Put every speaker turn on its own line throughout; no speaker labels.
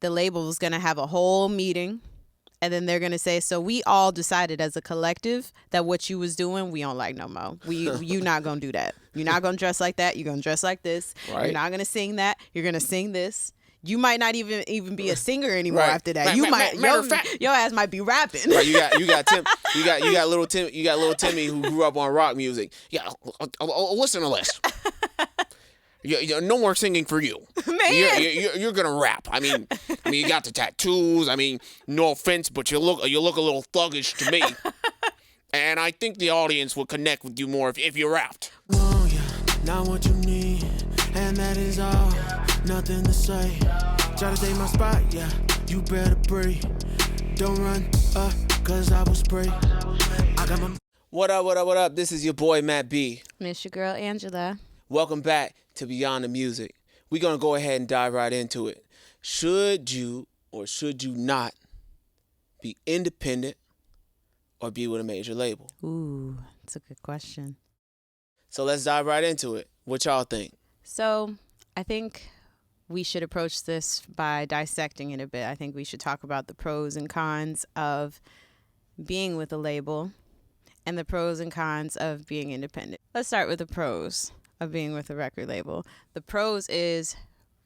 the label is going to have a whole meeting, and then they're going to say, so we all decided as a collective that what you was doing, we don't like no more. You not going to do that. You're not going to dress like that. You're going to dress like this.
Right.
You're not going to sing that. You're going to sing this. You might not even be a singer anymore
Right.
after that. Your ass might be rapping.
Right, you got little Timmy who grew up on rock music. Yeah, listen to this. No more singing for you.
Man.
You're gonna rap. I mean, you got the tattoos. I mean, no offense, but you look a little thuggish to me. And I think the audience will connect with you more if you rapped.
Oh yeah, not what you need, and that is all. Nothing to say. Try to take my spot, yeah. You better breathe. Don't run, cause I will spray. I got my.
What up? This is your boy Matt B.
Miss your girl Angela.
Welcome back to Beyond the Music. We're gonna go ahead and dive right into it. Should you or should you not be independent or be with a major label?
Ooh, that's a good question.
So let's dive right into it. What y'all think?
So I think we should approach this by dissecting it a bit. I think we should talk about the pros and cons of being with a label and the pros and cons of being independent. Let's start with the pros of being with a record label. The pros is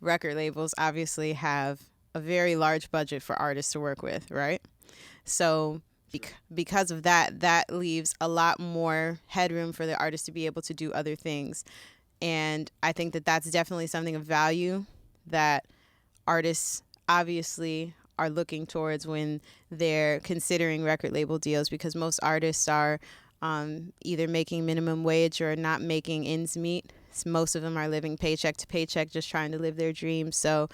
record labels obviously have a very large budget for artists to work with, right? So because of that, that leaves a lot more headroom for the artist to be able to do other things. And I think that that's definitely something of value that artists obviously are looking towards when they're considering record label deals, because most artists are either making minimum wage or not making ends meet. Most of them are living paycheck to paycheck, just trying to live their dreams. So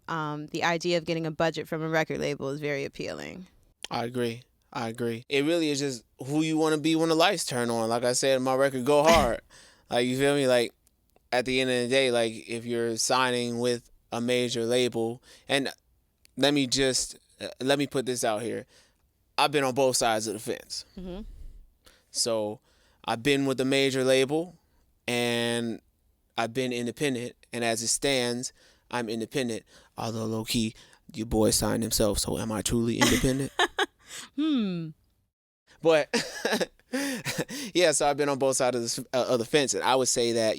the idea of getting a budget from a record label is very appealing.
I agree. It really is just who you want to be when the lights turn on. Like I said, my record go hard. Like, you feel me? Like, at the end of the day, like, if you're signing with a major label, and let me put this out here. I've been on both sides of the fence.
Mm-hmm.
So I've been with a major label and I've been independent. And as it stands, I'm independent. Although low key, your boy signed himself. So am I truly independent? But yeah, so I've been on both sides of the fence. And I would say that,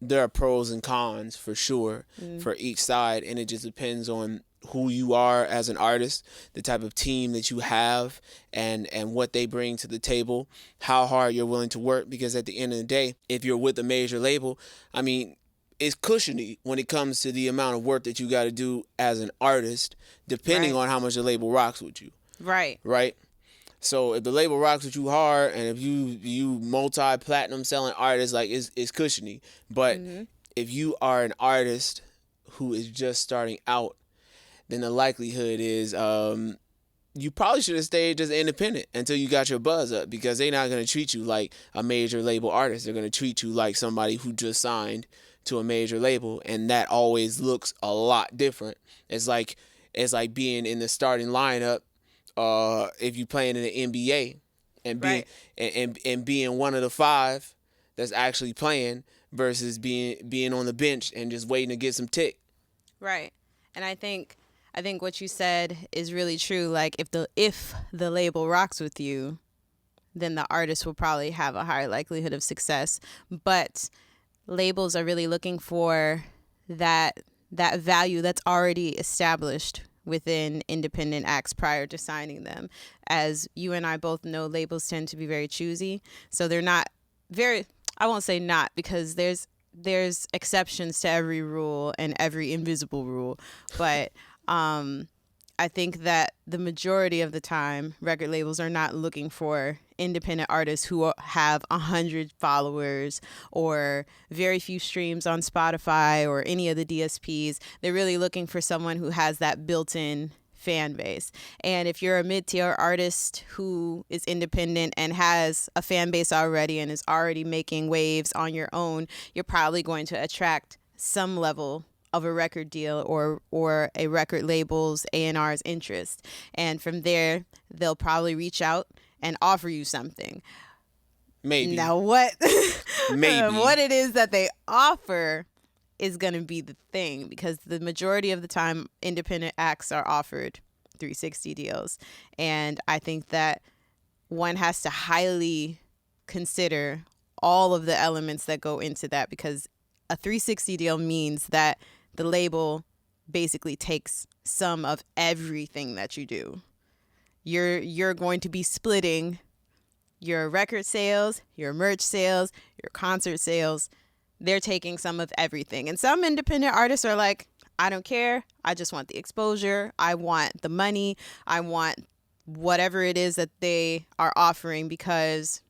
there are pros and cons for sure for each side. And it just depends on who you are as an artist, the type of team that you have, and what they bring to the table, how hard you're willing to work. Because at the end of the day, if you're with a major label, I mean, it's cushiony when it comes to the amount of work that you got to do as an artist, depending on how much the label rocks with you. Right? So if the label rocks with you hard, and if you multi-platinum selling artist, like, it's cushiony. But if you are an artist who is just starting out, then the likelihood is you probably should have stayed just independent until you got your buzz up, because they're not going to treat you like a major label artist. They're going to treat you like somebody who just signed to a major label, and that always looks a lot different. It's like being in the starting lineup if you playing in the NBA and being and being one of the five that's actually playing versus being on the bench and just waiting to get some tick.
Right. And I think what you said is really true. Like, if the label rocks with you, then the artist will probably have a higher likelihood of success. But labels are really looking for that value that's already established within independent acts prior to signing them. As you and I both know, labels tend to be very choosy. So they're not very, I won't say not, because there's exceptions to every rule and every invisible rule. But I think that the majority of the time, record labels are not looking for independent artists who have 100 followers or very few streams on Spotify or any of the DSPs. They're really looking for someone who has that built-in fan base. And if you're a mid-tier artist who is independent and has a fan base already and is already making waves on your own, you're probably going to attract some level of a record deal or a record label's A&R's interest. And from there, they'll probably reach out and offer you something.
Maybe.
Now what
Maybe.
what it is that they offer is going to be the thing, because the majority of the time independent acts are offered 360 deals. And I think that one has to highly consider all of the elements that go into that, because a 360 deal means that the label basically takes some of everything that you do. You're going to be splitting your record sales, your merch sales, your concert sales. They're taking some of everything. And some independent artists are like, I don't care. I just want the exposure. I want the money. I want whatever it is that they are offering because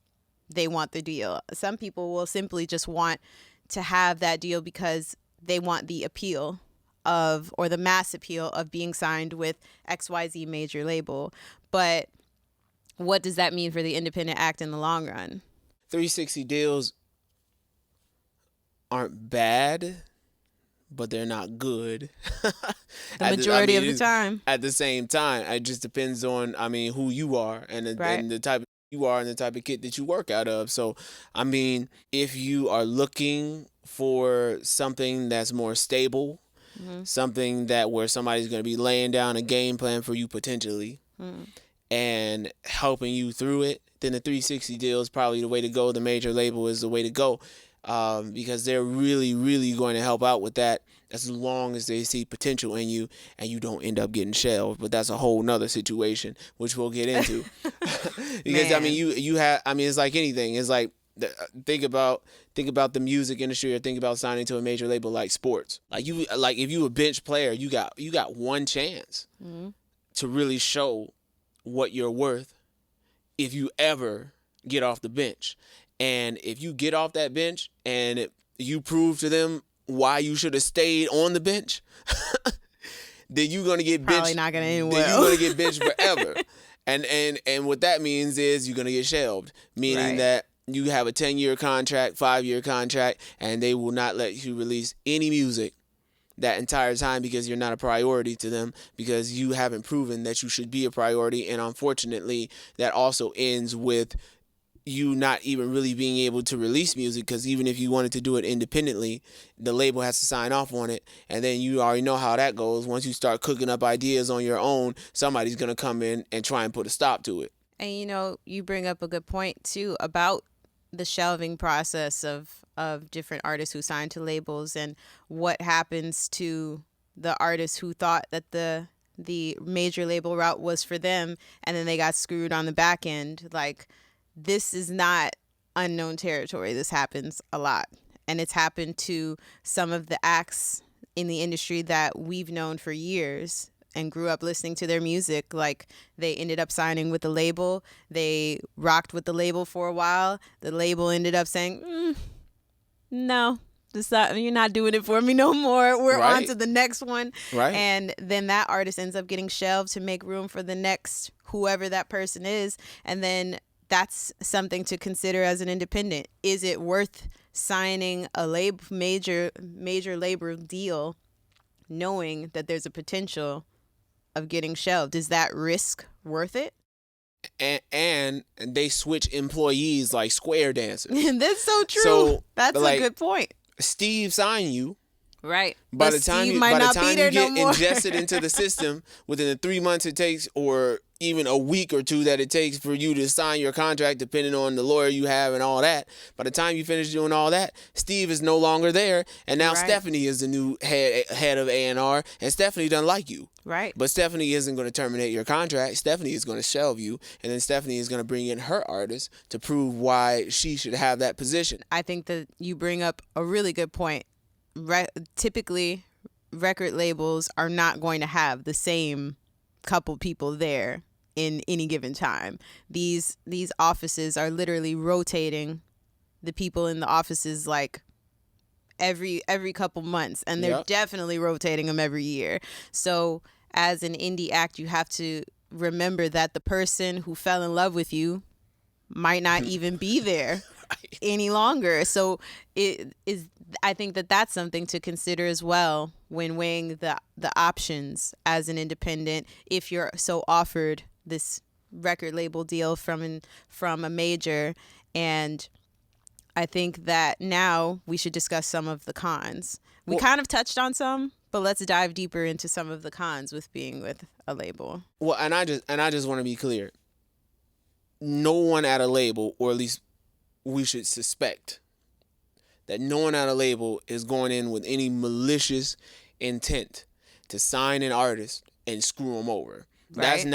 they want the deal. Some people will simply just want to have that deal because they want the appeal of, or the mass appeal of, being signed with XYZ major label. But what does that mean for the independent act in the long run?
360 deals aren't bad, but they're not good.
The majority of the time.
At the same time, it just depends on, who you are and the type of you are and the type of kit that you work out of. So, if you are looking for something that's more stable, something that where somebody's going to be laying down a game plan for you potentially and helping you through it, then the 360 deal is probably the way to go. The major label is the way to go. Because they're really, really going to help out with that as long as they see potential in you and you don't end up getting shelved. But that's a whole nother situation, which we'll get into. Because, you have, it's like anything. It's like, think about the music industry, or think about signing to a major label like sports. Like if you a bench player, you got one chance to really show what you're worth if you ever get off the bench. And if you get off that bench and you prove to them why you should have stayed on the bench, then you're gonna get benched.
Probably not gonna end well.
Then you're gonna get benched forever. And what that means is you're gonna get shelved, meaning that you have a 10-year contract, 5-year contract, and they will not let you release any music that entire time because you're not a priority to them, because you haven't proven that you should be a priority. And unfortunately, that also ends with you not even really being able to release music, because even if you wanted to do it independently, the label has to sign off on it, and then you already know how that goes. Once you start cooking up ideas on your own, somebody's going to come in and try and put a stop to it.
And you bring up a good point too about the shelving process of different artists who sign to labels, and what happens to the artists who thought that the major label route was for them, and then they got screwed on the back end. Like, this is not unknown territory. This happens a lot. And it's happened to some of the acts in the industry that we've known for years and grew up listening to their music. Like, they ended up signing with the label. They rocked with the label for a while. The label ended up saying, no, you're not doing it for me no more. We're on to the next one.
Right.
And then that artist ends up getting shelved to make room for the next whoever that person is. And then that's something to consider as an independent. Is it worth signing a major label deal knowing that there's a potential of getting shelved? Is that risk worth it?
And they switch employees like square dancers.
That's so true.
So,
that's a good point.
Steve signed you.
Right.
By the time you get ingested into the system, within the 3 months it takes, or even a week or two that it takes for you to sign your contract, depending on the lawyer you have and all that. By the time you finish doing all that, Steve is no longer there, and now Stephanie is the new head of A&R, and Stephanie doesn't like you.
Right.
But Stephanie isn't going to terminate your contract. Stephanie is going to shelve you, and then Stephanie is going to bring in her artist to prove why she should have that position.
I think that you bring up a really good point. Typically, record labels are not going to have the same couple people there in any given time. These offices are literally rotating the people in the offices like every couple months, and they're definitely rotating them every year. So as an indie act, you have to remember that the person who fell in love with you might not even be there any longer. So I think that that's something to consider as well when weighing the options as an independent. If you're so offered this record label deal from a major, and I think that now we should discuss some of the cons. We
Well-
kind of touched on some, but let's dive deeper into some of the cons with being with a label.
Well, and I just want to be clear. No one at a label, or at least we should suspect that no one at a label is going in with any malicious intent to sign an artist and screw them over.
Right.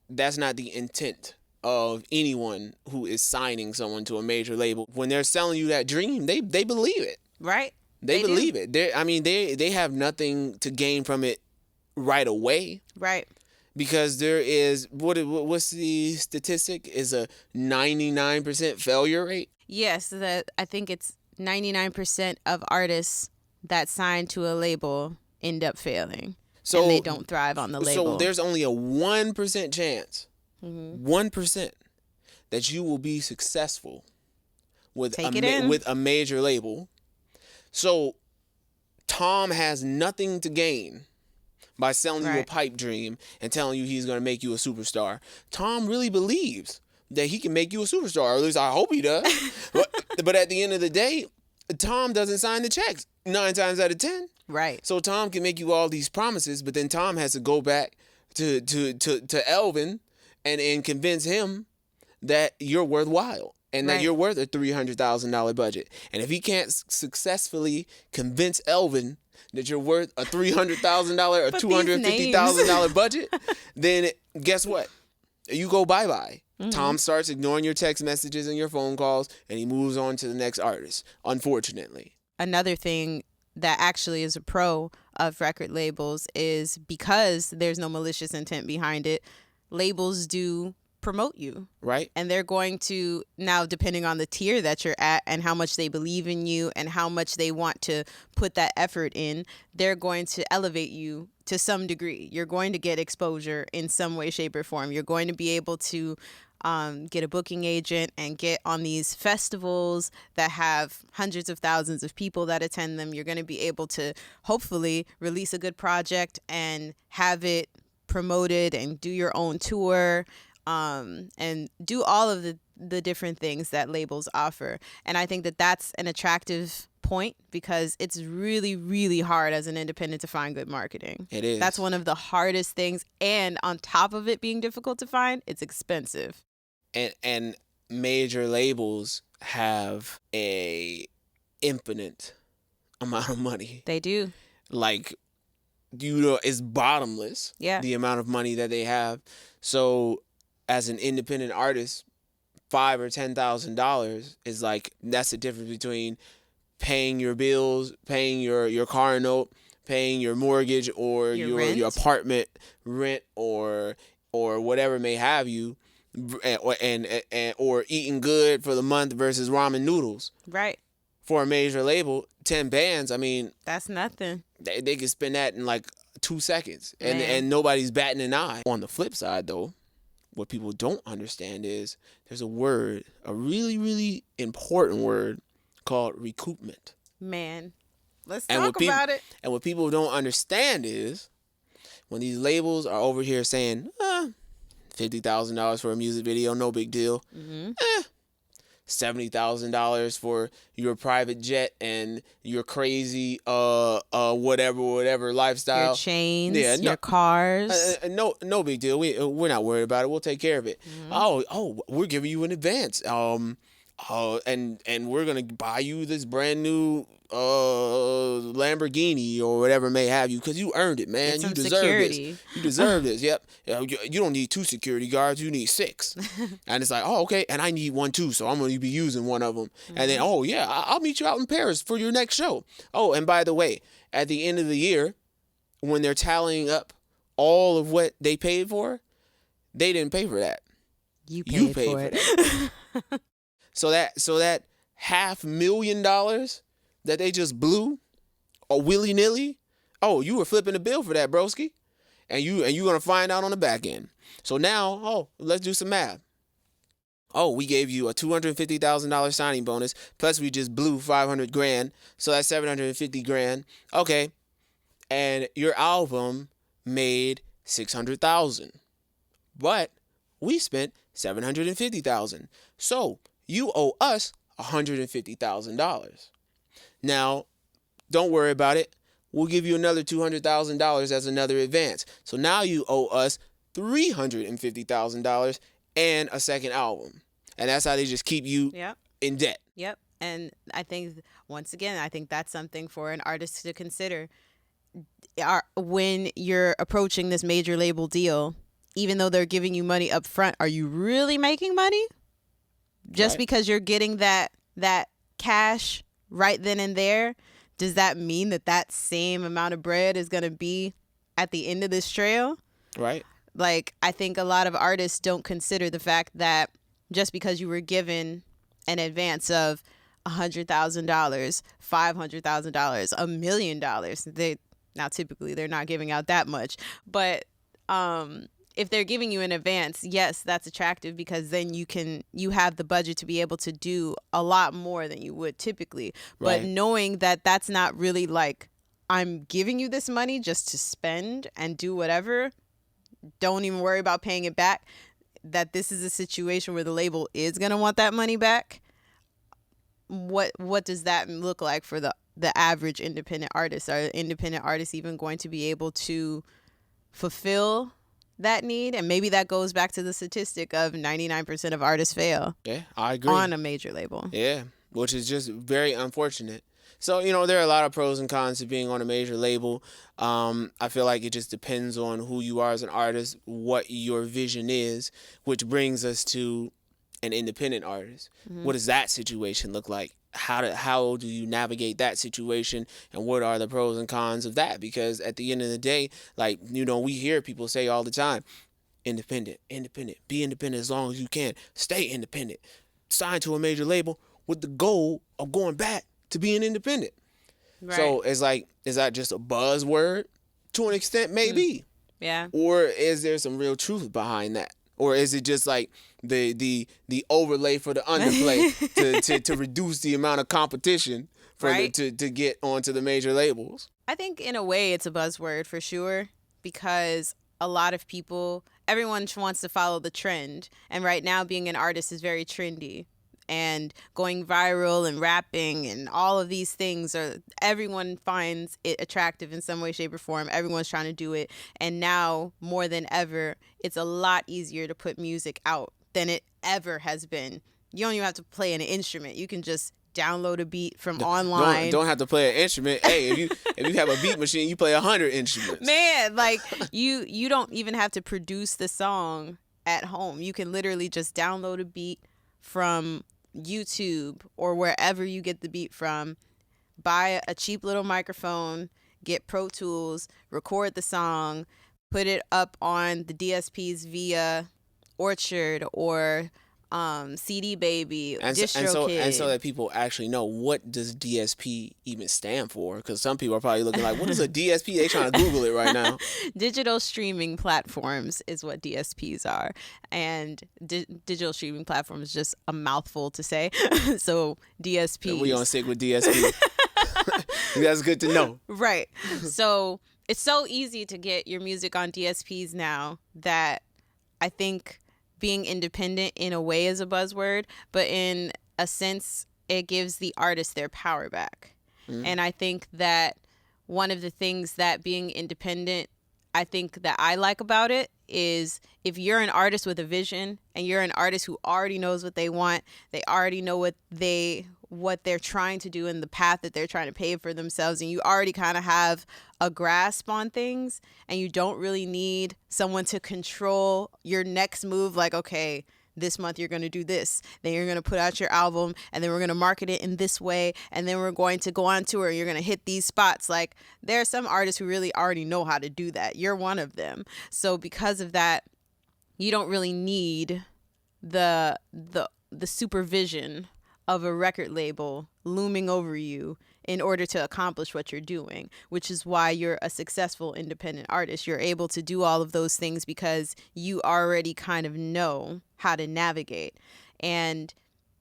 That's not the intent of anyone who is signing someone to a major label. When they're selling you that dream, they believe it.
Right?
They
do.
believe it. They have nothing to gain from it right away.
Right.
Because there is, what's the statistic? Is a 99% failure rate?
Yes, I think it's 99% of artists that sign to a label end up failing.
So
and they don't thrive on the label.
So there's only a 1% chance, 1%, that you will be successful with with a major label. So Tom has nothing to gain by selling you a pipe dream and telling you he's going to make you a superstar. Tom really believes that he can make you a superstar, or at least I hope he does. but at the end of the day, Tom doesn't sign the checks 9 times out of 10.
Right.
So Tom can make you all these promises, but then Tom has to go back to Elvin and convince him that you're worthwhile and that you're worth a $300,000 budget. And if he can't successfully convince Elvin that you're worth a $300,000 or $250,000 budget, then guess what? You go bye-bye. Tom starts ignoring your text messages and your phone calls, and he moves on to the next artist, unfortunately.
Another thing that actually is a pro of record labels is because there's no malicious intent behind it, labels do promote you.
Right.
And they're going to, now depending on the tier that you're at and how much they believe in you and how much they want to put that effort in, they're going to elevate you to some degree. You're going to get exposure in some way, shape, or form. You're going to be able to get a booking agent and get on these festivals that have hundreds of thousands of people that attend them. You're going to be able to hopefully release a good project and have it promoted and do your own tour and do all of the different things that labels offer. And I think that that's an attractive point because it's really, really hard as an independent to find good marketing.
It is.
That's one of the hardest things. And on top of it being difficult to find, it's expensive.
And major labels have a infinite amount of money.
They do.
Like, it's bottomless.
Yeah.
The amount of money that they have. So as an independent artist, $5,000 or $10,000 is like, that's the difference between paying your bills, paying your car note, paying your mortgage or your apartment rent or whatever may have you. Or eating good for the month versus ramen noodles.
Right.
For a major label, 10 bands, I mean,
that's nothing.
They can spend that in like 2 seconds and nobody's batting an eye. On the flip side though, what people don't understand is there's a word, a really, really important word called recoupment.
Man, let's talk about it.
And what people don't understand is when these labels are over here saying, $50,000 for a music video, no big deal. $70,000 for your private jet and your crazy whatever lifestyle.
Your chains, your cars.
No big deal. We're not worried about it. We'll take care of it. Oh, we're giving you an advance. And we're gonna buy you this brand new Lamborghini or whatever may have you because you earned it, man. You deserve
security.
this. You deserve this. Yep. You don't need 2 security guards. You need 6. And it's like, oh, okay. And I need 1 too, so I'm going to be using one of them. And then, oh yeah, I'll meet you out in Paris for your next show. Oh, and by the way, at the end of the year, when they're tallying up all of what they paid for, they didn't pay for that.
You paid for it.
That. So that $500,000 that they just blew or willy-nilly, oh, you were flipping the bill for that, broski. And you're going to find out on the back end. So now, let's do some math. Oh, we gave you a $250,000 signing bonus, plus we just blew $500,000, so that's $750,000. Okay. And your album made $600,000. But we spent $750,000. So you owe us $150,000. Now, don't worry about it. We'll give you another $200,000 as another advance. So now you owe us $350,000 and a second album. And that's how they just keep you in debt.
Yep. And I think, once again, I think that's something for an artist to consider. When you're approaching this major label deal, even though they're giving you money up front, are you really making money? Just because you're getting that cash right then and there, does that mean that same amount of bread is going to be at the end of this trail?
Right.
Like, I think a lot of artists don't consider the fact that just because you were given an advance of $100,000, $500,000, $1 million, now typically they're not giving out that much, but if they're giving you an advance, yes, that's attractive, because then you have the budget to be able to do a lot more than you would typically.
Right.
But knowing that that's not really like, I'm giving you this money just to spend and do whatever, don't even worry about paying it back, that this is a situation where the label is going to want that money back. What does that look like for the average independent artist? Are independent artists even going to be able to fulfill that need? And maybe that goes back to the statistic of 99% of artists fail.
Yeah, I agree.
On a major label.
Yeah, which is just very unfortunate. So, there are a lot of pros and cons to being on a major label. I feel like it just depends on who you are as an artist, what your vision is, which brings us to an independent artist. Mm-hmm. What does that situation look like? How do you navigate that situation, and what are the pros and cons of that? Because at the end of the day, like, we hear people say all the time, independent, be independent as long as you can, stay independent, sign to a major label with the goal of going back to being independent. Right. So it's like, is that just a buzzword? To an extent, maybe.
Yeah.
Or is there some real truth behind that? Or is it just like the overlay for the underplay to reduce the amount of competition for to get onto the major labels? I
think in a way it's a buzzword for sure, because a lot of people, everyone wants to follow the trend. And right now being an artist is very trendy. And going viral and rapping and all of these things, everyone finds it attractive in some way, shape, or form. Everyone's trying to do it. And now, more than ever, it's a lot easier to put music out than it ever has been. You don't even have to play an instrument. You can just download a beat from online.
Don't have to play an instrument. Hey, if you have a beat machine, you play 100 instruments.
Man, like, you don't even have to produce the song at home. You can literally just download a beat from YouTube or wherever you get the beat from, buy a cheap little microphone, get Pro Tools, record the song, put it up on the DSPs via Orchard or CD Baby, DistroKid.
And so that people actually know, what does DSP even stand for? Because some people are probably looking like, what is a DSP? They trying to Google it right now.
Digital streaming platforms is what DSPs are. And digital streaming platform is just a mouthful to say. So DSPs.
We're going to stick with DSP. That's good to know.
Right. So it's so easy to get your music on DSPs now that I think being independent in a way is a buzzword, but in a sense, it gives the artist their power back. Mm-hmm. And I think that one of the things that being independent, I think that I like about it is, if you're an artist with a vision and you're an artist who already knows what they want, they already know what they're trying to do and the path that they're trying to pave for themselves, and you already kind of have a grasp on things, and you don't really need someone to control your next move. Like, okay, this month you're going to do this, then you're going to put out your album, and then we're going to market it in this way, and then we're going to go on tour, you're going to hit these spots. Like, there are some artists who really already know how to do that. You're one of them. So because of that, you don't really need the supervision of a record label looming over you in order to accomplish what you're doing, which is why you're a successful independent artist. You're able to do all of those things because you already kind of know how to navigate. And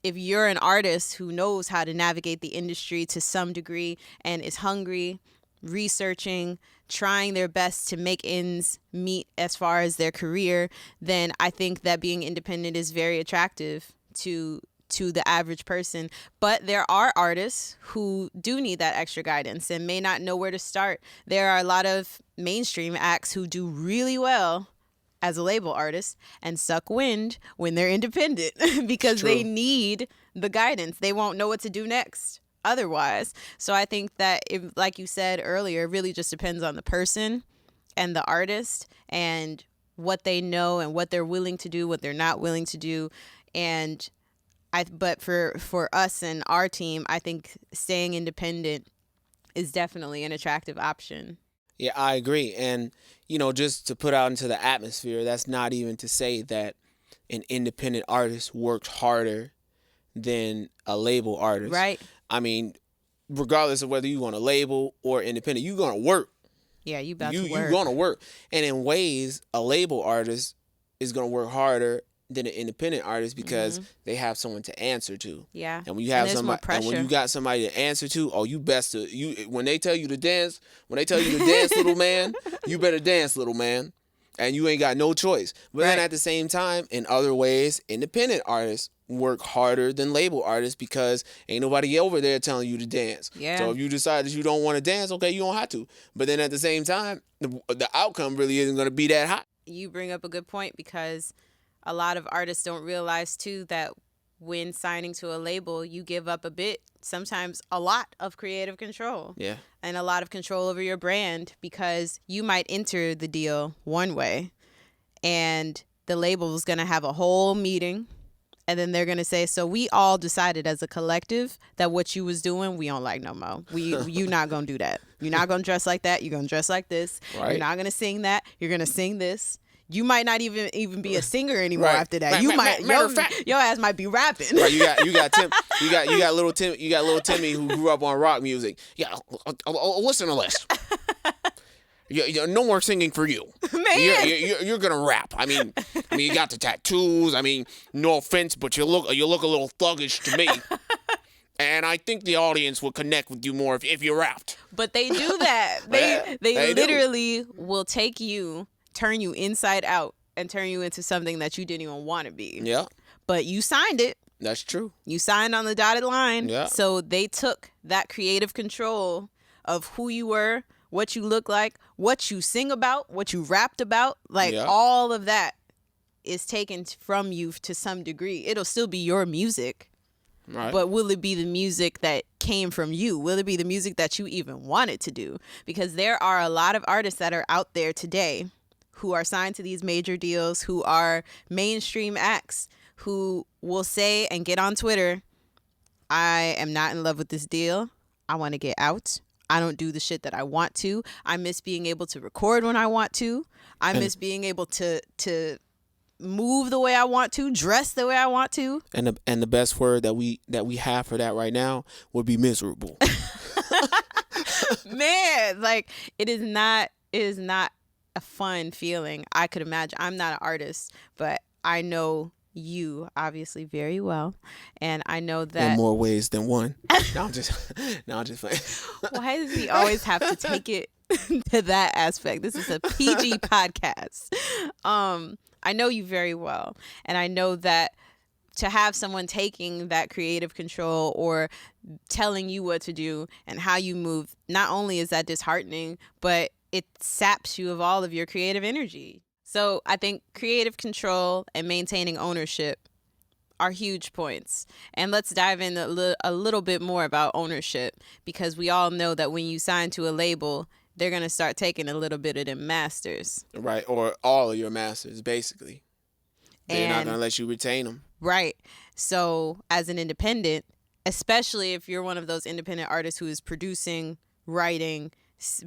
if you're an artist who knows how to navigate the industry to some degree and is hungry, researching, trying their best to make ends meet as far as their career, then I think that being independent is very attractive to to the average person. But there are artists who do need that extra guidance and may not know where to start. There are a lot of mainstream acts who do really well as a label artist and suck wind when they're independent because they need the guidance. They won't know what to do next otherwise. So I think that, like you said earlier, it really just depends on the person and the artist and what they know and what they're willing to do, what they're not willing to do. And but for us and our team, I think staying independent is definitely an attractive option.
Yeah, I agree. And, just to put out into the atmosphere, that's not even to say that an independent artist works harder than a label artist.
Right.
I mean, regardless of whether you want a label or independent, you're going to work.
Yeah, to work.
You're going to work. And in ways, a label artist is going to work harder than an independent artist because they have someone to answer to.
Yeah.
And when you have
somebody,
and when you got somebody to answer to, when they tell you to dance, little man, you better dance, little man. And you ain't got no choice. But then at the same time, in other ways, independent artists work harder than label artists because ain't nobody over there telling you to dance.
Yeah.
So if you decide that you don't want to dance, okay, you don't have to. But then at the same time, the outcome really isn't going to be that hot.
You bring up a good point because a lot of artists don't realize too that when signing to a label, you give up a bit, sometimes a lot of creative control.
Yeah.
And a lot of control over your brand because you might enter the deal one way and the label is going to have a whole meeting and then they're going to say, so we all decided as a collective that what you was doing, we don't like no more. You not going to do that. You're not going to dress like that. You're going to dress like this.
Right.
You're not going to sing that. You're going to sing this. You might not even be a singer anymore after that. Your ass might be rapping.
Right, you got little Timmy who grew up on rock music. Yeah, listen to this. No more singing for you.
Man,
you're gonna rap. I mean, you got the tattoos. I mean, no offense, but you look a little thuggish to me. And I think the audience will connect with you more if you rapped.
But they do that. They literally will take you, turn you inside out, and turn you into something that you didn't even want to be.
Yeah.
But you signed it.
That's true.
You signed on the dotted line.
Yeah.
So they took that creative control of who you were, what you look like, what you sing about, what you rapped about. Like all of that is taken from you to some degree. It'll still be your music.
Right.
But will it be the music that came from you? Will it be the music that you even wanted to do? Because there are a lot of artists that are out there today who are signed to these major deals, who are mainstream acts, who will say and get on Twitter, I am not in love with this deal. I want to get out. I don't do the shit that I want to. I miss being able to record when I want to. I miss being able to move the way I want to, dress the way I want to.
And the best word that we have for that right now would be miserable.
Man, like it is not a fun feeling. I could imagine. I'm not an artist, but I know you obviously very well, and I know that
in more ways than one. No, I'm just playing.
Why does he always have to take it to that aspect? This is a PG podcast. I know you very well, and I know that to have someone taking that creative control or telling you what to do and how you move, not only is that disheartening, but it saps you of all of your creative energy. So I think creative control and maintaining ownership are huge points. And let's dive in a little bit more about ownership, because we all know that when you sign to a label, they're going to start taking a little bit of them masters.
Right, or all of your masters, basically. They're not going to let you retain them.
Right. So as an independent, especially if you're one of those independent artists who is producing, writing,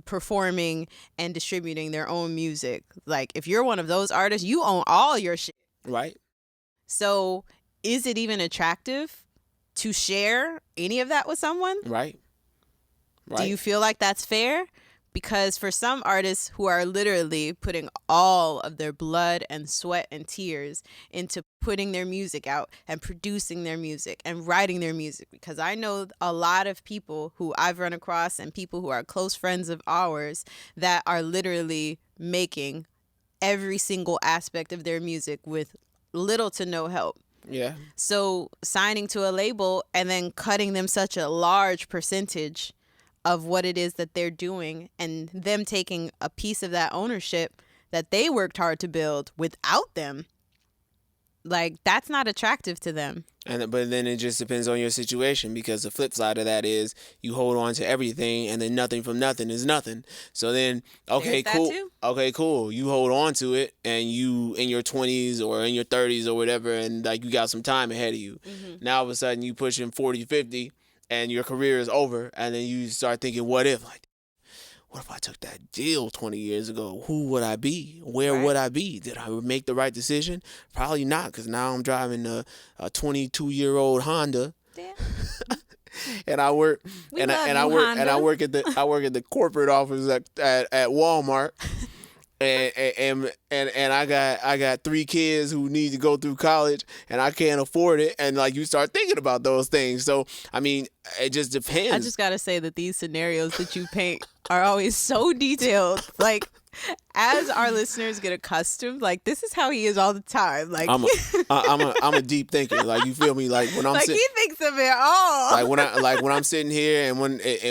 performing, and distributing their own music, like if you're one of those artists, you own all your shit.
Right.
So is it even attractive to share any of that with someone?
Right.
Do you feel like that's fair? Because for some artists who are literally putting all of their blood and sweat and tears into putting their music out and producing their music and writing their music, because I know a lot of people who I've run across and people who are close friends of ours that are literally making every single aspect of their music with little to no help.
Yeah.
So signing to a label and then cutting them such a large percentage of what it is that they're doing, and them taking a piece of that ownership that they worked hard to build without them, like, that's not attractive to them.
But then it just depends on your situation, because the flip side of that is you hold on to everything, and then nothing from nothing is nothing. So then, okay,
There's that
cool.
too.
Okay, cool. You hold on to it, and you in your 20s or in your 30s or whatever, and like you got some time ahead of you. Now all of a sudden you pushing 40, 50, and your career is over, and then you start thinking, what if? Like, what if I took that deal 20 years ago? Who would I be? Where would I be? Did I make the right decision? Probably not, because now I'm driving a 22-year-old Honda.
Damn.
And I work I work at the corporate office at Walmart. And I got 3 kids who need to go through college, and I can't afford it. And like, you start thinking about those things. So I mean, it just depends.
I just gotta say that these scenarios that you paint are always so detailed. Like, as our listeners get accustomed, like, this is how he is all the time. Like,
I'm a deep thinker. Like, you feel me? Like, when I'm
like, he thinks of it all.
like when I'm sitting here, and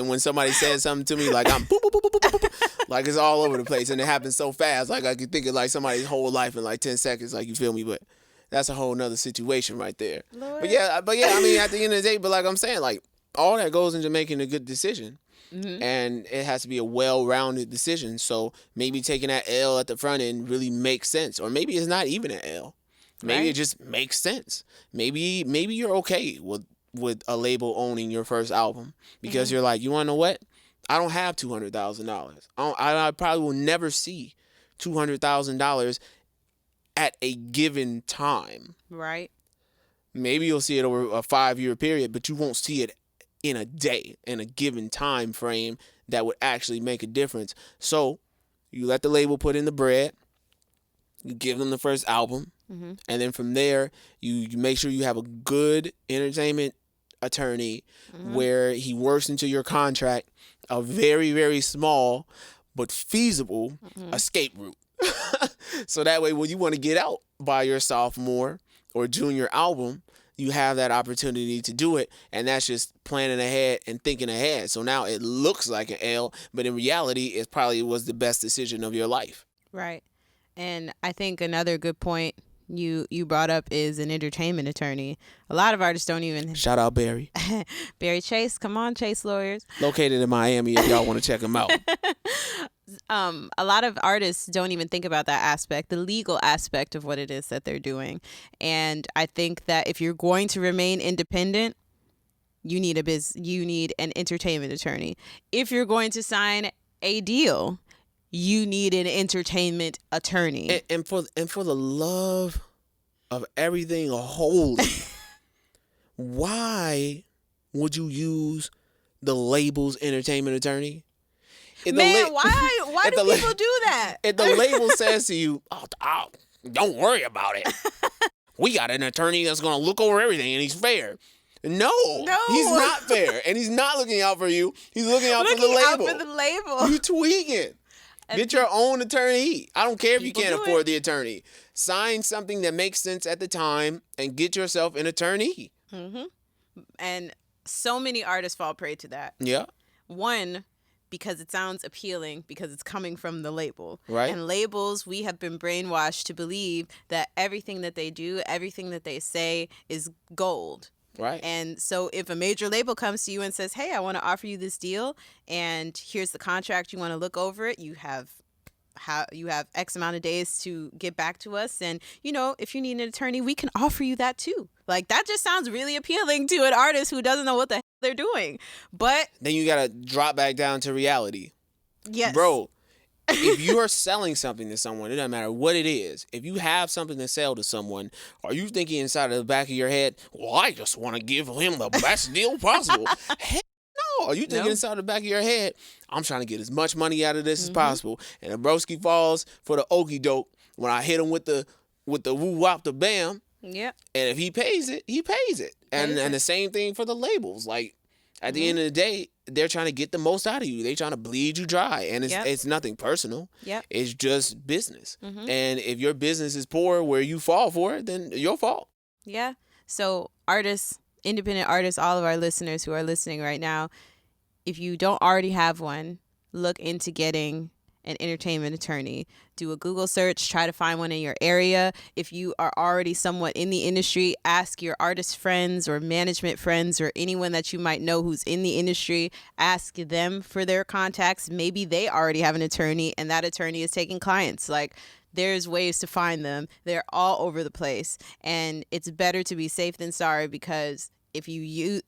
when somebody says something to me, like, I'm boop, boop, boop, boop, boop, boop, like, it's all over the place, and it happens so fast. Like, I can think of like somebody's whole life in like 10 seconds. Like, you feel me? But that's a whole nother situation right there.
Lord.
But yeah, I mean, at the end of the day, but like I'm saying, like, all that goes into making a good decision. And it has to be a well-rounded decision. So maybe taking that L at the front end really makes sense. Or maybe it's not even an L. Maybe it just makes sense. Maybe you're okay with a label owning your first album, because you're like, you want to know what? I don't have $200,000. I probably will never see $200,000 at a given time.
Right.
Maybe you'll see it over a 5-year period, but you won't see it in a day, in a given time frame that would actually make a difference. So you let the label put in the bread, you give them the first album, and then from there you make sure you have a good entertainment attorney where he works into your contract a very, very small but feasible escape route. So that way, when you want to get out by your sophomore or junior album, you have that opportunity to do it, and that's just planning ahead and thinking ahead. So now it looks like an L, but in reality, it probably was the best decision of your life.
Right. And I think another good point you brought up is an entertainment attorney. A lot of artists don't even...
Shout out Barry.
Barry Chase. Come on, Chase Lawyers.
Located in Miami if y'all want to check him out.
A lot of artists don't even think about that aspect, the legal aspect of what it is that they're doing. And I think that if you're going to remain independent, you need an entertainment attorney. If you're going to sign a deal, you need an entertainment attorney.
And for the love of everything holy, why would you use the label's entertainment attorney?
Man, why do people do that?
If the label says to you, oh, don't worry about it. We got an attorney that's going to look over everything, and he's fair. No, he's not fair. And he's not looking out for you. He's looking out for the label. You tweaking. Get your own attorney. I don't care if you can't afford the attorney. Sign something that makes sense at the time and get yourself an attorney.
And so many artists fall prey to that.
Yeah.
One, because it sounds appealing, because it's coming from the label.
Right.
And labels, we have been brainwashed to believe that everything that they do, everything that they say is gold.
Right.
And so if a major label comes to you and says, hey, I want to offer you this deal, and here's the contract, you want to look over it, you have X amount of days to get back to us. And, if you need an attorney, we can offer you that too. Like, that just sounds really appealing to an artist who doesn't know what the hell they're doing. But
then you got to drop back down to reality.
Yes.
Bro, if you are selling something to someone, it doesn't matter what it is. If you have something to sell to someone, are you thinking inside of the back of your head, well, I just want to give him the best deal possible? Heck no. Are you thinking inside the back of your head, I'm trying to get as much money out of this as possible. And the broski falls for the okie doke when I hit him with the woo wop the bam.
Yep.
And if he pays it, he pays it. And the same thing for the labels. Like, at the end of the day, they're trying to get the most out of you. They're trying to bleed you dry. And it's nothing personal.
Yep.
It's just business. And if your business is poor where you fall for it, then your fault.
Yeah. So artists, independent artists, all of our listeners who are listening right now, if you don't already have one, look into getting an entertainment attorney. Do a Google search, try to find one in your area. If you are already somewhat in the industry, ask your artist friends or management friends or anyone that you might know who's in the industry, ask them for their contacts. Maybe they already have an attorney and that attorney is taking clients. Like, there's ways to find them. They're all over the place. And it's better to be safe than sorry, because if you use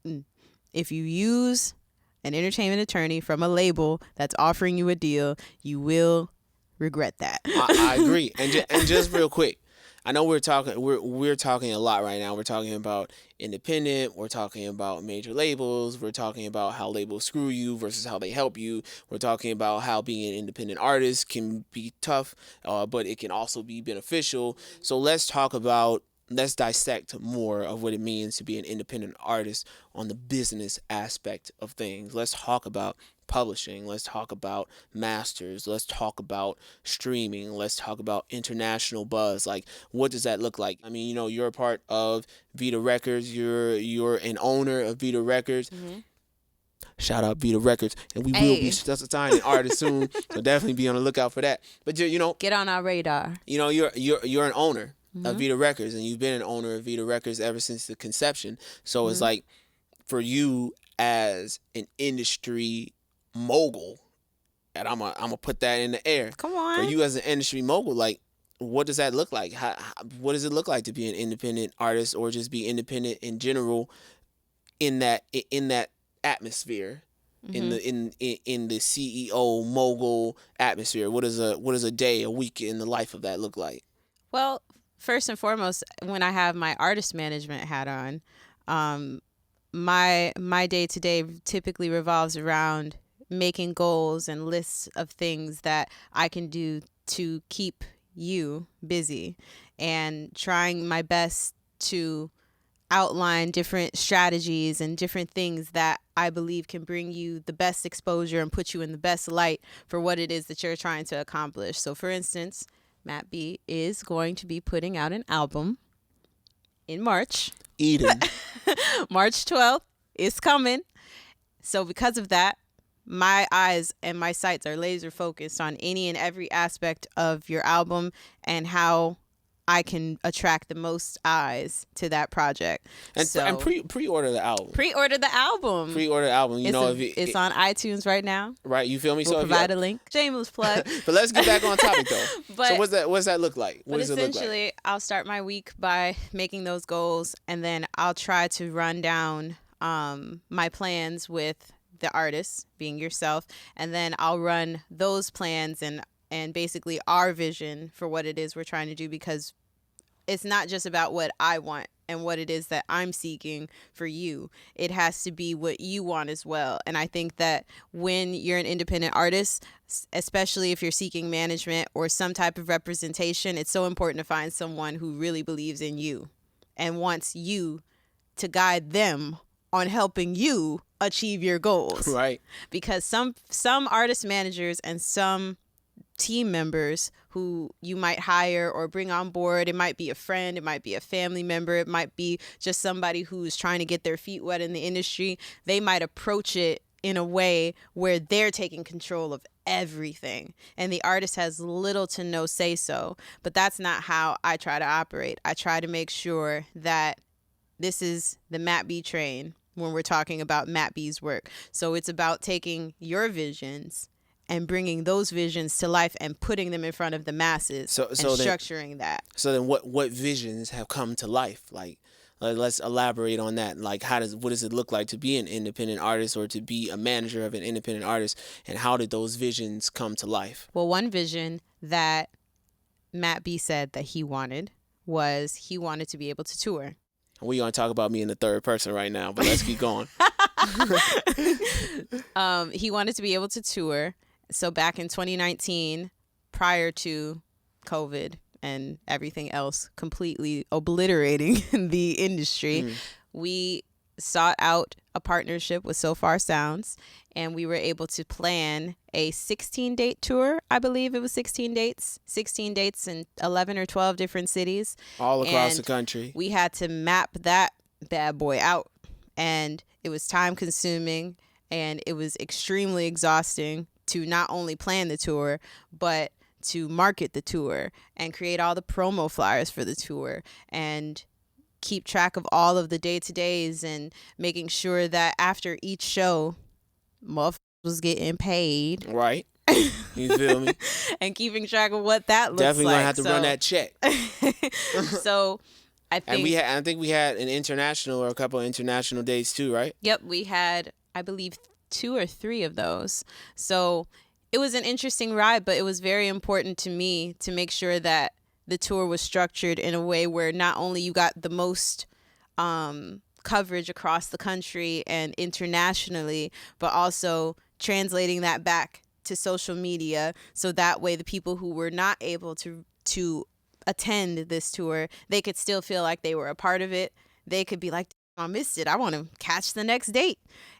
an entertainment attorney from a label that's offering you a deal, you will regret that.
I agree. And just real quick, I know we're talking a lot right now. We're talking about independent. We're talking about major labels. We're talking about how labels screw you versus how they help you. We're talking about how being an independent artist can be tough, but it can also be beneficial. So let's dissect more of what it means to be an independent artist on the business aspect of things. Let's talk about publishing. Let's talk about masters. Let's talk about streaming. Let's talk about international buzz. Like, what does that look like? I mean, you're a part of Vitae Records. You're an owner of Vitae Records. Mm-hmm. Shout out Vitae Records, and we will be signing artists soon. So definitely be on the lookout for that. But
get on our radar.
You're an owner
Mm-hmm.
of Vitae Records, and you've been an owner of Vitae Records ever since the conception. So it's like, for you as an industry mogul, and I'm gonna put that in the air.
Come on.
For you as an industry mogul, like, what does that look like? What does it look like to be an independent artist, or just be independent in general, in that atmosphere, in the CEO mogul atmosphere? What does a day, a week in the life of that look like?
Well, first and foremost, when I have my artist management hat on, my day-to-day typically revolves around making goals and lists of things that I can do to keep you busy, and trying my best to outline different strategies and different things that I believe can bring you the best exposure and put you in the best light for what it is that you're trying to accomplish. So, for instance, Matt B is going to be putting out an album in March.
Eden.
March 12th is coming. So because of that, my eyes and my sights are laser focused on any and every aspect of your album and how I can attract the most eyes to that project.
And pre-order the album.
Pre-order the album.
Pre-order the album.
It's on iTunes right now.
Right, you feel me?
We'll provide a link. Shameless plug.
But let's get back on topic though. So what's that look like? What does it look like?
Essentially, I'll start my week by making those goals, and then I'll try to run down my plans with the artist, being yourself, and then I'll run those plans and basically our vision for what it is we're trying to do, because it's not just about what I want and what it is that I'm seeking for you. It has to be what you want as well. And I think that when you're an independent artist, especially if you're seeking management or some type of representation, it's so important to find someone who really believes in you and wants you to guide them on helping you achieve your goals.
Right.
Because some artist managers and some team members who you might hire or bring on board, it might be a friend, it might be a family member, it might be just somebody who's trying to get their feet wet in the industry. They might approach it in a way where they're taking control of everything and the artist has little to no say so. But that's not how I try to operate. I try to make sure that this is the Matt B train when we're talking about Matt B's work. So it's about taking your visions and bringing those visions to life and putting them in front of the masses structuring that. So
then what visions have come to life? Like, let's elaborate on that. Like, what does it look like to be an independent artist or to be a manager of an independent artist, and how did those visions come to life?
Well, one vision that Matt B said that he wanted was he wanted to be able to tour.
We're going to talk about me in the third person right now, but let's keep going.
He wanted to be able to tour. So back in 2019, prior to COVID and everything else completely obliterating the industry, we sought out a partnership with So Far Sounds, and we were able to plan a 16-date tour. I believe it was 16 dates in 11 or 12 different cities.
All across
And
the country.
we had to map that bad boy out, and it was time consuming, and it was extremely exhausting to not only plan the tour, but to market the tour and create all the promo flyers for the tour and keep track of all of the day-to-days and making sure that after each show, motherfuckers was getting paid.
Right. You feel me?
And keeping track of what that looks
Definitely
like.
gonna have to run that check.
So I think,
And I think we had an international or a couple of international dates too, right?
yep, we had, I believe, 2 or 3 of those. So it was an interesting ride, but it was very important to me to make sure that the tour was structured in a way where not only you got the most coverage across the country and internationally, but also translating that back to social media, so that way the people who were not able to attend this tour, they could still feel like they were a part of it. They could be like, I missed it, I want to catch the next date,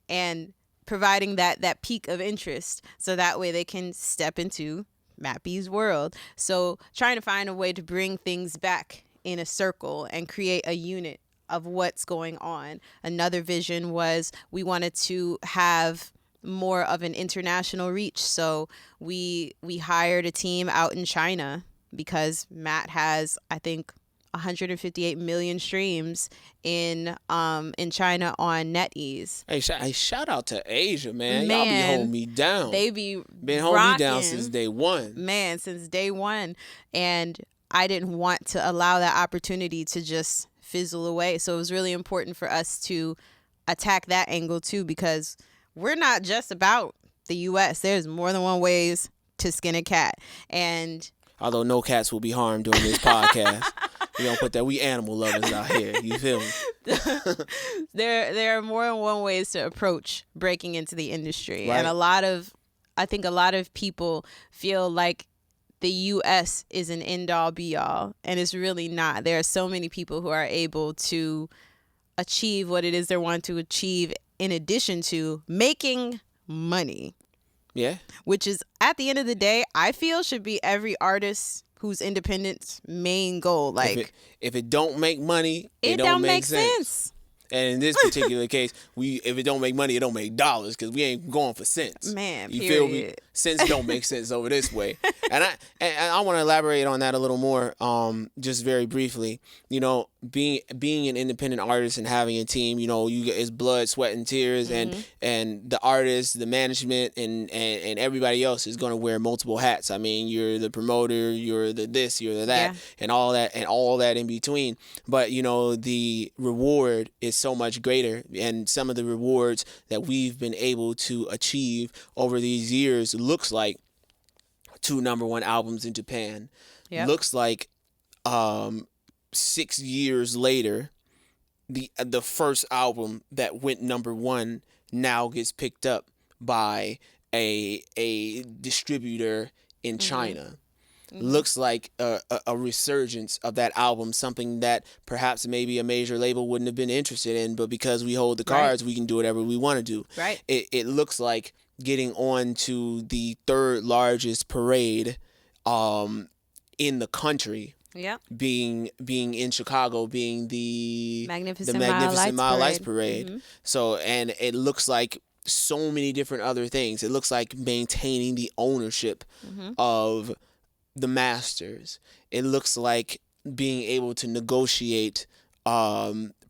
and providing that peak of interest, so that way they can step into Matt B's world. So trying to find a way to bring things back in a circle and create a unit of what's going on. Another vision was we wanted to have more of an international reach. So we hired a team out in China, because Matt has, I think, 158 million streams in China on NetEase.
Hey, shout out to Asia, man.
Man,
Y'all be holding me down.
They be
been holding me down
rocking.
since day one.
Man, since day one. And I didn't want to allow that opportunity to just fizzle away. So it was really important for us to attack that angle too, because we're not just about the U.S. There's more than one ways to skin a cat. And
although no cats will be harmed during this podcast. We don't put that. We animal lovers out here. You feel me?
there are more than one ways to approach breaking into the industry.
Right.
And I think a lot of people feel like the U.S. is an end-all be-all, and it's really not. There are so many people who are able to achieve what it is they want to achieve, in addition to making money.
Yeah.
Which is, at the end of the day, I feel should be every artist's whose independent's main goal. Like,
if it don't make money,
it don't make sense.
And in this particular case, if it don't make money, it don't make dollars, because we ain't going for cents.
Man,
you
period.
feel me? Cents don't make sense over this way. And I want to elaborate on that a little more, just very briefly. You know, being an independent artist and having a team, you know, it's blood, sweat, and tears, and the artist, the management, and everybody else is going to wear multiple hats. I mean, you're the promoter, you're the this, you're the that, and all that in between. But you know, the reward is so much greater, and some of the rewards that we've been able to achieve over these years looks like 2 #1 albums in Japan.
Yep.
Looks like 6 years later, the first album that went #1 now gets picked up by a distributor in China. Looks like a resurgence of that album, something that perhaps maybe a major label wouldn't have been interested in, but because we hold the cards, we can do whatever we want to do.
Right.
It looks like getting on to the 3rd largest parade in the country.
Yeah.
Being in Chicago, being the
Magnificent
Mile Lights Parade.
Mm-hmm.
So, and it looks like so many different other things. It looks like maintaining the ownership of the masters. It looks like being able to negotiate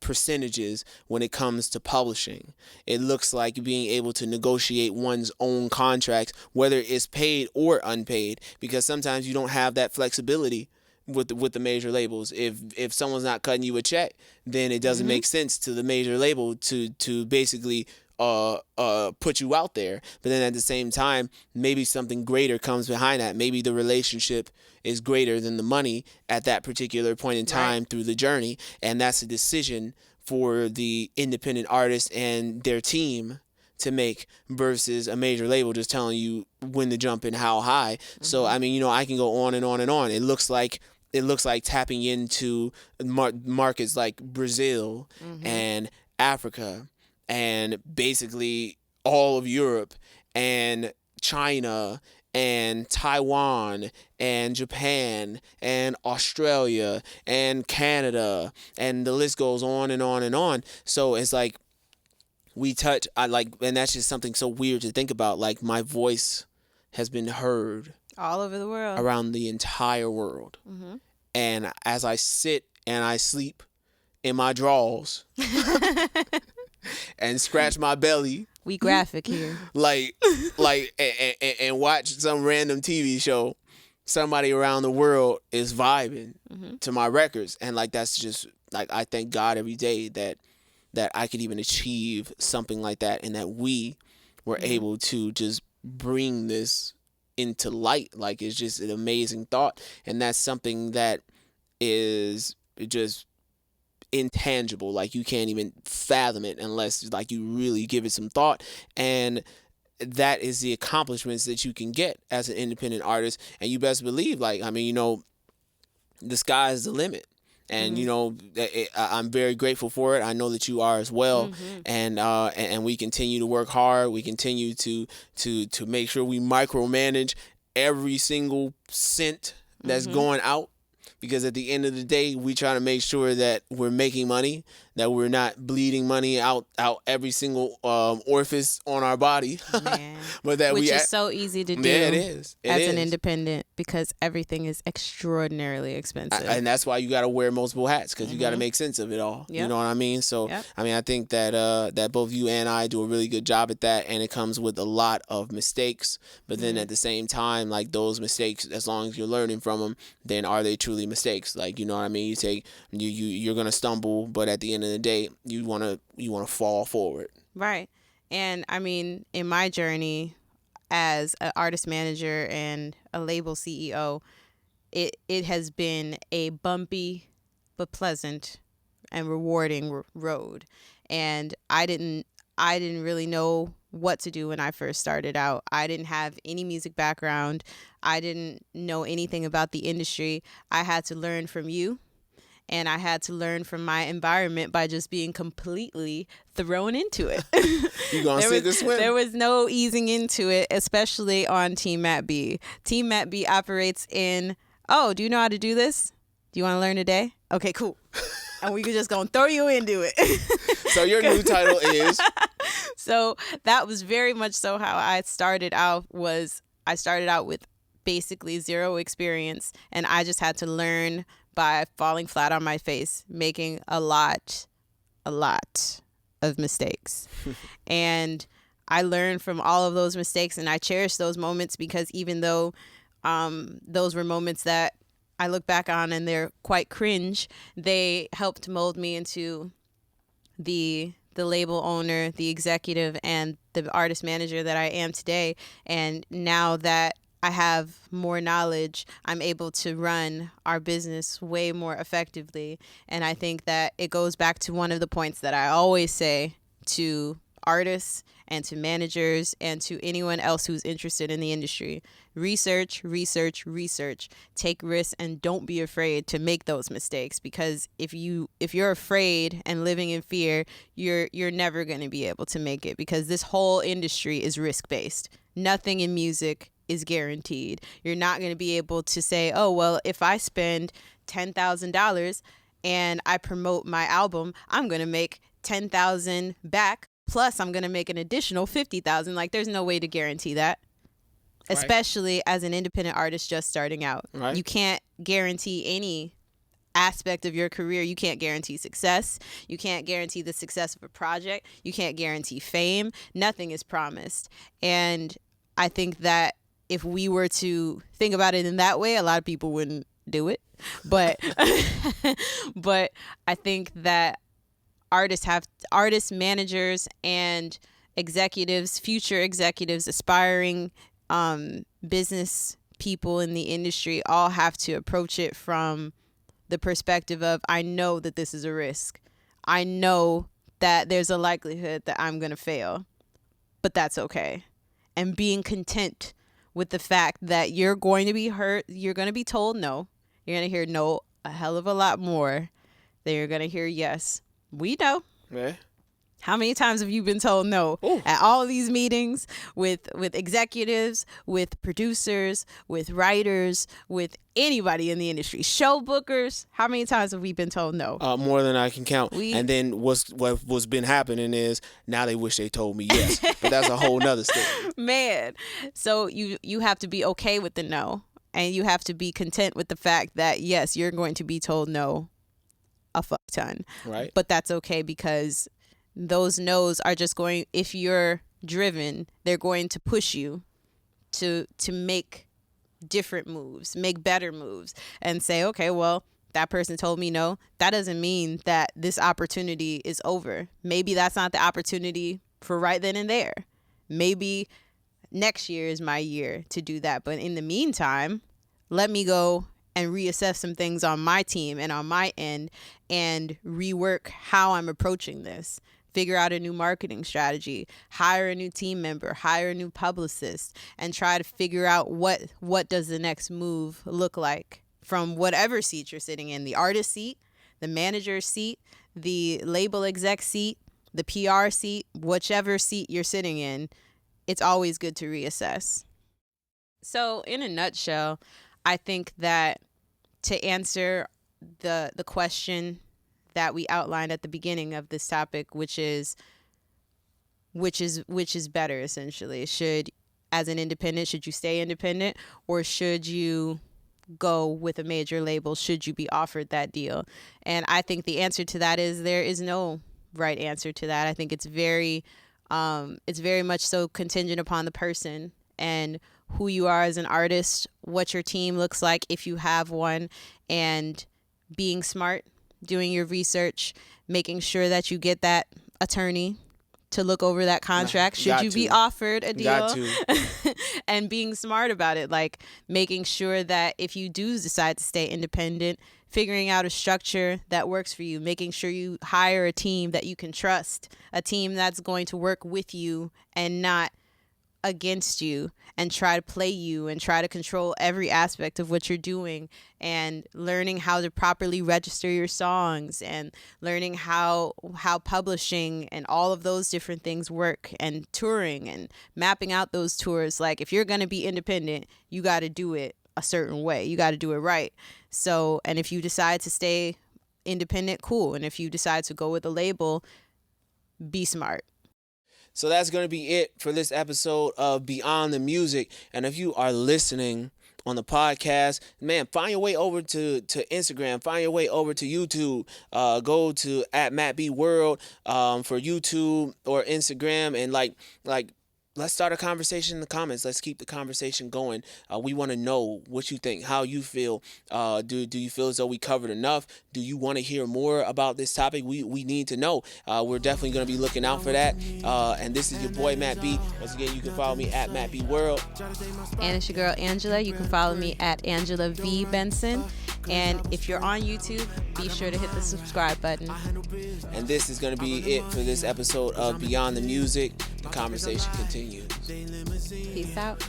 percentages when it comes to publishing. It looks like being able to negotiate one's own contracts, whether it's paid or unpaid, because sometimes you don't have that flexibility with the major labels. If someone's not cutting you a check, then it doesn't make sense to the major label to basically put you out there. But then at the same time, maybe something greater comes behind that. Maybe the relationship is greater than the money at that particular point in time through the journey, and that's a decision for the independent artist and their team to make, versus a major label just telling you when to jump and how high. So I mean, you know, I can go on and on and on. It looks like tapping into markets like Brazil and Africa and basically all of Europe and China and Taiwan and Japan and Australia and Canada, and the list goes on and on and on. So it's like and that's just something so weird to think about. Like, my voice has been heard
all over the world,
around the entire world.
Mm-hmm.
And as I sit and I sleep in my drawers and scratch my belly,
we graphic here,
and watch some random TV show, somebody around the world is vibing to my records. And like, that's just like, I thank God every day that I could even achieve something like that, and that we were able to just bring this into light. Like, it's just an amazing thought, and that's something that is just intangible. Like, you can't even fathom it unless like you really give it some thought. And that is the accomplishments that you can get as an independent artist. And you best believe, like, I mean, the sky is the limit. And I'm very grateful for it. I know that you are as well. And we continue to work hard. We continue to make sure we micromanage every single cent that's going out, because at the end of the day, we try to make sure that we're making money, that we're not bleeding money out every single orifice on our body.
But which is so easy to do.
Yeah, it is.
An independent, because everything is extraordinarily expensive.
And that's why you got to wear multiple hats, because you got to make sense of it all. Yep. You know what I mean? So, I mean, I think that both you and I do a really good job at that, and it comes with a lot of mistakes. But then at the same time, like, those mistakes, as long as you're learning from them, then are they truly mistakes? Like, you know what I mean? You're going to stumble, but at the end of the day, you want to fall forward.
Right. And I mean, in my journey as an artist manager and a label CEO, it has been a bumpy but pleasant and rewarding road. And I didn't really know what to do when I first started out. I didn't have any music background. I didn't know anything about the industry. I had to learn from you. And I had to learn from my environment by just being completely thrown into it.
You're going to sink or swim.
There was no easing into it, especially on Team Matt B. Team Matt B operates in, do you know how to do this? Do you want to learn today? Okay, cool. And we just going to throw you into it.
So your new title is?
So that was very much so how I started out. I started out with basically zero experience, and I just had to learn by falling flat on my face, making a lot of mistakes. And I learned from all of those mistakes, and I cherish those moments, because even though those were moments that I look back on and they're quite cringe, they helped mold me into the label owner, the executive, and the artist manager that I am today. And now that I have more knowledge, I'm able to run our business way more effectively. And I think that it goes back to one of the points that I always say to artists and to managers and to anyone else who's interested in the industry. Research, research, research. Take risks, and don't be afraid to make those mistakes, because if you're afraid and living in fear, you're never going to be able to make it, because this whole industry is risk-based. Nothing in music is guaranteed. You're not going to be able to say, oh, well, if I spend $10,000 and I promote my album, I'm going to make $10,000 back, plus I'm going to make an additional $50,000. Like, there's no way to guarantee that, especially as an independent artist just starting out. Right. You can't guarantee any aspect of your career. You can't guarantee success. You can't guarantee the success of a project. You can't guarantee fame. Nothing is promised. And I think that if we were to think about it in that way, a lot of people wouldn't do it. But but I think that artists, managers, and executives, future executives, aspiring business people in the industry all have to approach it from the perspective of, I know that this is a risk. I know that there's a likelihood that I'm going to fail, but that's okay. And being content with the fact that you're going to be hurt, you're going to be told no. You're going to hear no a hell of a lot more than you're going to hear yes. We know.
Yeah.
How many times have you been told no?
Ooh.
At all of these meetings with executives, with producers, with writers, with anybody in the industry, show bookers? How many times have we been told no?
More than I can count. And then what's been happening is now they wish they told me yes. But that's a whole nother story.
Man. So you have to be okay with the no. And you have to be content with the fact that, yes, you're going to be told no a fuck ton.
Right.
But that's okay, because those no's are just going, if you're driven, they're going to push you to make different moves, make better moves, and say, okay, well, that person told me no. That doesn't mean that this opportunity is over. Maybe that's not the opportunity for right then and there. Maybe next year is my year to do that. But in the meantime, let me go and reassess some things on my team and on my end and rework how I'm approaching this. Figure out a new marketing strategy, hire a new team member, hire a new publicist, and try to figure out what does the next move look like from whatever seat you're sitting in, the artist seat, the manager seat, the label exec seat, the PR seat, whichever seat you're sitting in. It's always good to reassess. So in a nutshell, I think that to answer the question that we outlined at the beginning of this topic, which is better, essentially. As an independent, should you stay independent, or should you go with a major label? Should you be offered that deal? And I think the answer to that is there is no right answer to that. I think it's very much so contingent upon the person and who you are as an artist, what your team looks like if you have one, and being smart, doing your research, making sure that you get that attorney to look over that contract should you be offered a deal. And being smart about it, like making sure that if you do decide to stay independent, figuring out a structure that works for you, making sure you hire a team that you can trust, a team that's going to work with you and not against you and try to play you and try to control every aspect of what you're doing, and learning how to properly register your songs, and learning how publishing and all of those different things work, and touring and mapping out those tours. Like, if you're going to be independent, you got to do it a certain way. You got to do it right. So, and if you decide to stay independent, cool. And if you decide to go with a label, be smart.
So that's going to be it for this episode of Beyond the Music. And if you are listening on the podcast, man, find your way over to Instagram, find your way over to YouTube, go to @MattBWorld for YouTube or Instagram, and like let's start a conversation in the comments. Let's keep the conversation going. We want to know what you think, how you feel. Do you feel as though we covered enough? Do you want to hear more about this topic? We need to know. We're definitely going to be looking out for that. And this is your boy, Matt B. Once again, you can follow me @MattBWorld.
And it's your girl, Angela. You can follow me @AngelaV.Benson. And if you're on YouTube, be sure to hit the subscribe button.
And this is going to be it for this episode of Beyond the Music. The conversation continues.
Peace out.